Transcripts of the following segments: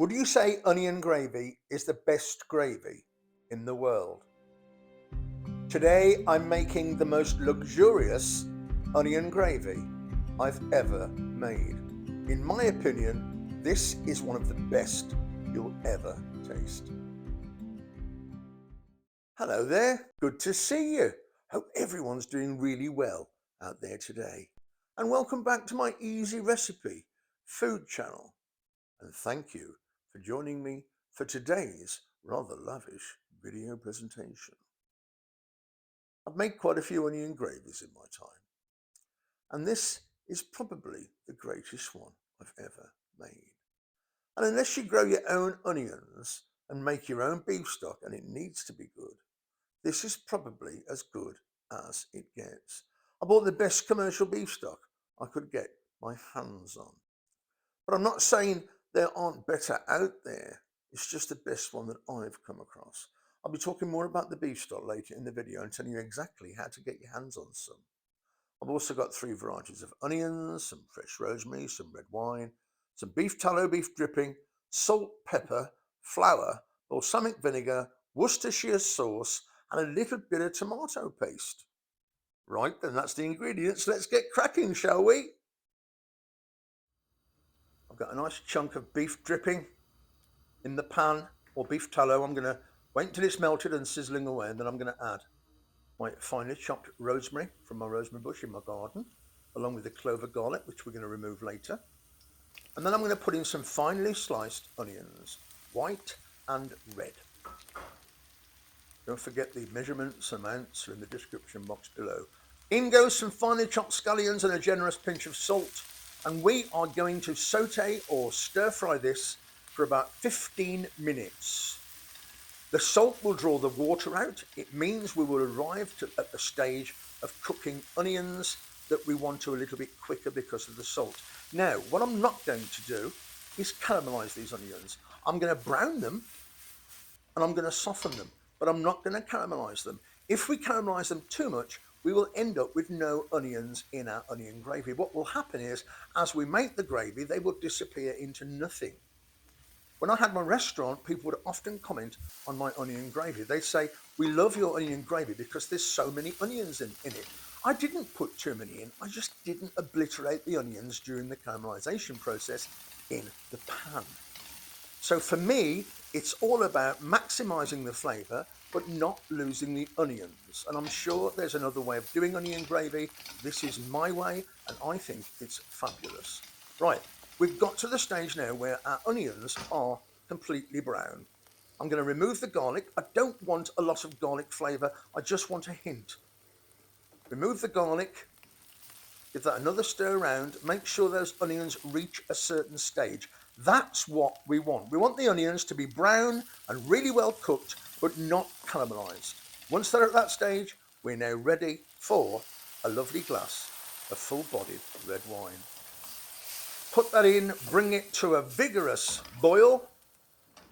Would you say onion gravy is the best gravy in the world? Today I'm making the most luxurious onion gravy I've ever made. In my opinion, this is one of the best you'll ever taste. Hello there, good to see you. Hope everyone's doing really well out there today. And welcome back to my easy recipe food channel. And thank you for joining me for today's rather lavish video presentation. I've made quite a few onion gravies in my time, and this is probably the greatest one I've ever made. And unless you grow your own onions and make your own beef stock, and it needs to be good, this is probably as good as it gets. I bought the best commercial beef stock I could get my hands on. But I'm not saying there aren't better out there. It's just the best one that I've come across. I'll be talking more about the beef stock later in the video and telling you exactly how to get your hands on some. I've also got 3 varieties of onions, some fresh rosemary, some red wine, some beef tallow, beef dripping, salt, pepper, flour, balsamic vinegar, Worcestershire sauce, and a little bit of tomato paste. Right, then that's the ingredients. Let's get cracking, shall we? I've got a nice chunk of beef dripping in the pan, or beef tallow. I'm going to wait until it's melted and sizzling away, and then I'm going to add my finely chopped rosemary from my rosemary bush in my garden, along with the clove of garlic, which we're going to remove later. And then I'm going to put in some finely sliced onions, white and red. Don't forget the measurements, amounts are in the description box below. In goes some finely chopped scallions and a generous pinch of salt. And we are going to saute or stir fry this for about 15 minutes. The salt will draw the water out. It means we will arrive at the stage of cooking onions that we want to a little bit quicker because of the salt. Now, what I'm not going to do is caramelise these onions. I'm going to brown them and I'm going to soften them, but I'm not going to caramelise them. If we caramelise them too much, we will end up with no onions in our onion gravy. What will happen is, as we make the gravy, they will disappear into nothing. When I had my restaurant, people would often comment on my onion gravy. They'd say, "We love your onion gravy because there's so many onions in it." I didn't put too many in. I just didn't obliterate the onions during the caramelization process in the pan. So for me, it's all about maximizing the flavor, but not losing the onions. And I'm sure there's another way of doing onion gravy. This is my way, and I think it's fabulous. Right, we've got to the stage now where our onions are completely brown. I'm going to remove the garlic. I don't want a lot of garlic flavor. I just want a hint. Remove the garlic. Give that another stir around. Make sure those onions reach a certain stage. That's what we want. We want the onions to be brown and really well cooked, but not caramelized. Once they're at that stage, we're now ready for a lovely glass of full-bodied red wine. Put that in, bring it to a vigorous boil,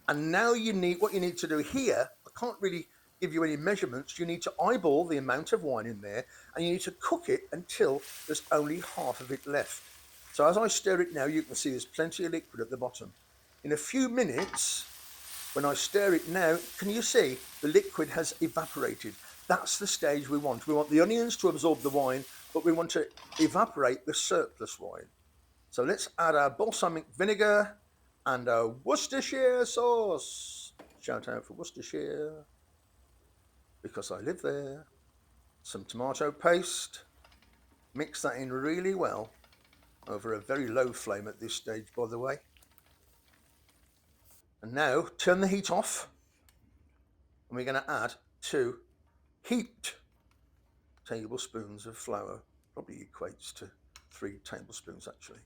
and now what you need to do here, I can't really give you any measurements, you need to eyeball the amount of wine in there, and you need to cook it until there's only half of it left. So as I stir it now, you can see there's plenty of liquid at the bottom. In a few minutes, when I stir it now, can you see the liquid has evaporated? That's the stage we want. We want the onions to absorb the wine, but we want to evaporate the surplus wine. So let's add our balsamic vinegar and our Worcestershire sauce. Shout out for Worcestershire, because I live there. Some tomato paste. Mix that in really well over a very low flame at this stage, by the way. And now turn the heat off, and we're going to add 2 heaped tablespoons of flour. Probably equates to 3 tablespoons actually.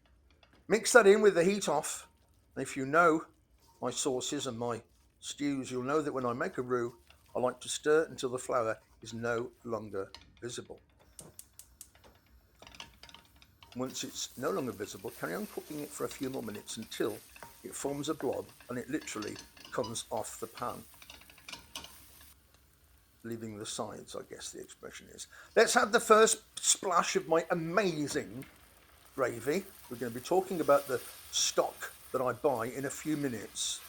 Mix that in with the heat off. And if you know my sauces and my stews, you'll know that when I make a roux, I like to stir until the flour is no longer visible. Once it's no longer visible, carry on cooking it for a few more minutes until it forms a blob and it literally comes off the pan, leaving the sides, I guess the expression is. Let's have the first splash of my amazing gravy. We're going to be talking about the stock that I buy in a few minutes.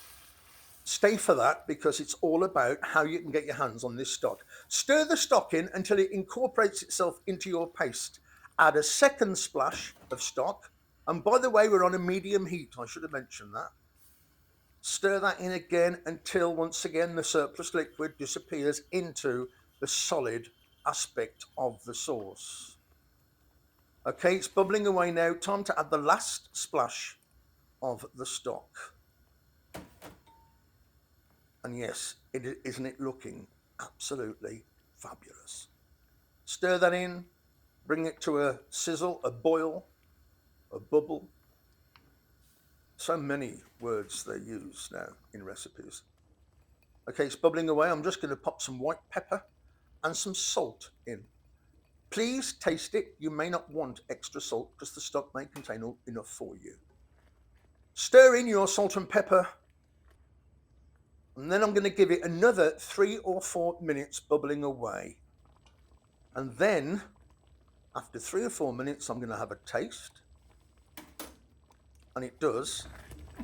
Stay for that because it's all about how you can get your hands on this stock. Stir the stock in until it incorporates itself into your paste. Add a second splash of stock. And by the way, we're on a medium heat. I should have mentioned that. Stir that in again until once again the surplus liquid disappears into the solid aspect of the sauce. Okay, it's bubbling away now. Time to add the last splash of the stock. And yes, isn't it looking absolutely fabulous? Stir that in, bring it to a sizzle, a boil, a bubble. So many words they use now in recipes. Okay, it's bubbling away. I'm just going to pop some white pepper and some salt in. Please taste it. You may not want extra salt because the stock may contain enough for you. Stir in your salt and pepper. And then I'm going to give it another 3 or 4 minutes bubbling away. And then, after 3 or 4 minutes, I'm going to have a taste. And it does,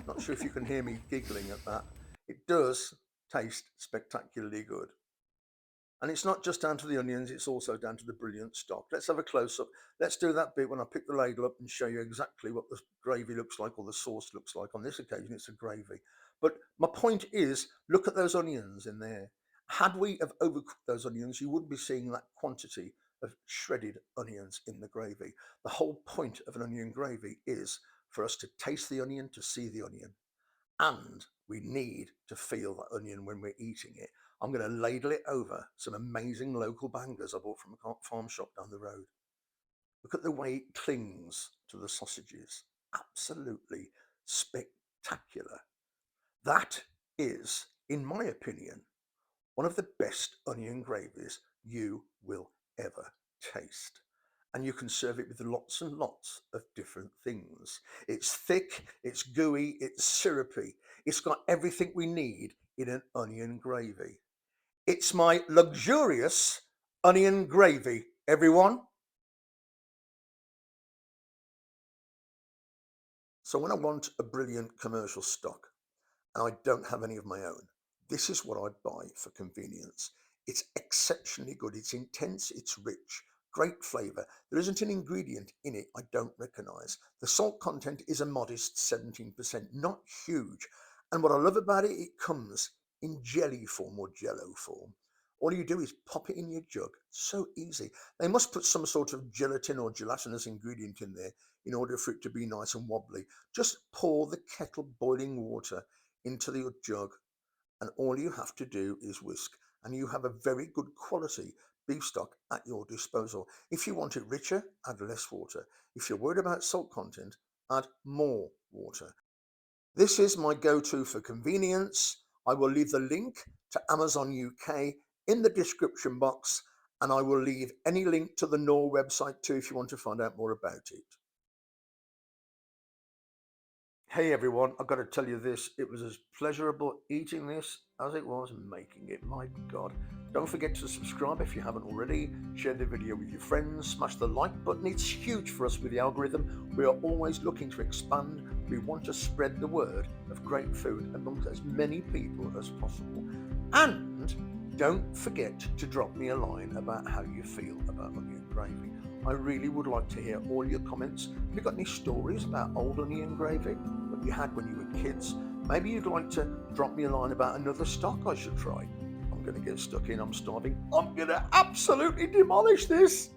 not sure if you can hear me giggling at that, it does taste spectacularly good. And it's not just down to the onions, it's also down to the brilliant stock. Let's have a close-up. Let's do that bit when I pick the ladle up and show you exactly what the gravy looks like or the sauce looks like. On this occasion, it's a gravy. But my point is, look at those onions in there. Had we have overcooked those onions, you wouldn't be seeing that quantity of shredded onions in the gravy. The whole point of an onion gravy is for us to taste the onion, to see the onion. And we need to feel that onion when we're eating it. I'm going to ladle it over some amazing local bangers I bought from a farm shop down the road. Look at the way it clings to the sausages. Absolutely spectacular. That is, in my opinion, one of the best onion gravies you will ever taste. And you can serve it with lots and lots of different things. It's thick, it's gooey, it's syrupy. It's got everything we need in an onion gravy. It's my luxurious onion gravy, everyone. So when I want a brilliant commercial stock and I don't have any of my own, this is what I buy for convenience. It's exceptionally good. It's intense, it's rich, great flavour. There isn't an ingredient in it I don't recognise. The salt content is a modest 17%, not huge. And what I love about it, it comes in jelly form or jello form. All you do is pop it in your jug. So easy. They must put some sort of gelatin or gelatinous ingredient in there in order for it to be nice and wobbly. Just pour the kettle boiling water into your jug, and all you have to do is whisk, and you have a very good quality beef stock at your disposal. If you want it richer, add less water. If you're worried about salt content, add more water. This is my go-to for convenience. I will leave the link to Amazon UK in the description box, and I will leave any link to the Knorr website too if you want to find out more about it. Hey everyone, I've got to tell you this, it was as pleasurable eating this as it was making it. My God. Don't forget to subscribe if you haven't already. Share the video with your friends. Smash the like button. It's huge for us with the algorithm. We are always looking to expand. We want to spread the word of great food amongst as many people as possible. And don't forget to drop me a line about how you feel about onion gravy. I really would like to hear all your comments. Have you got any stories about old onion gravy that you had when you were kids? Maybe you'd like to drop me a line about another stock I should try. I'm going to get stuck in. I'm starving. I'm going to absolutely demolish this.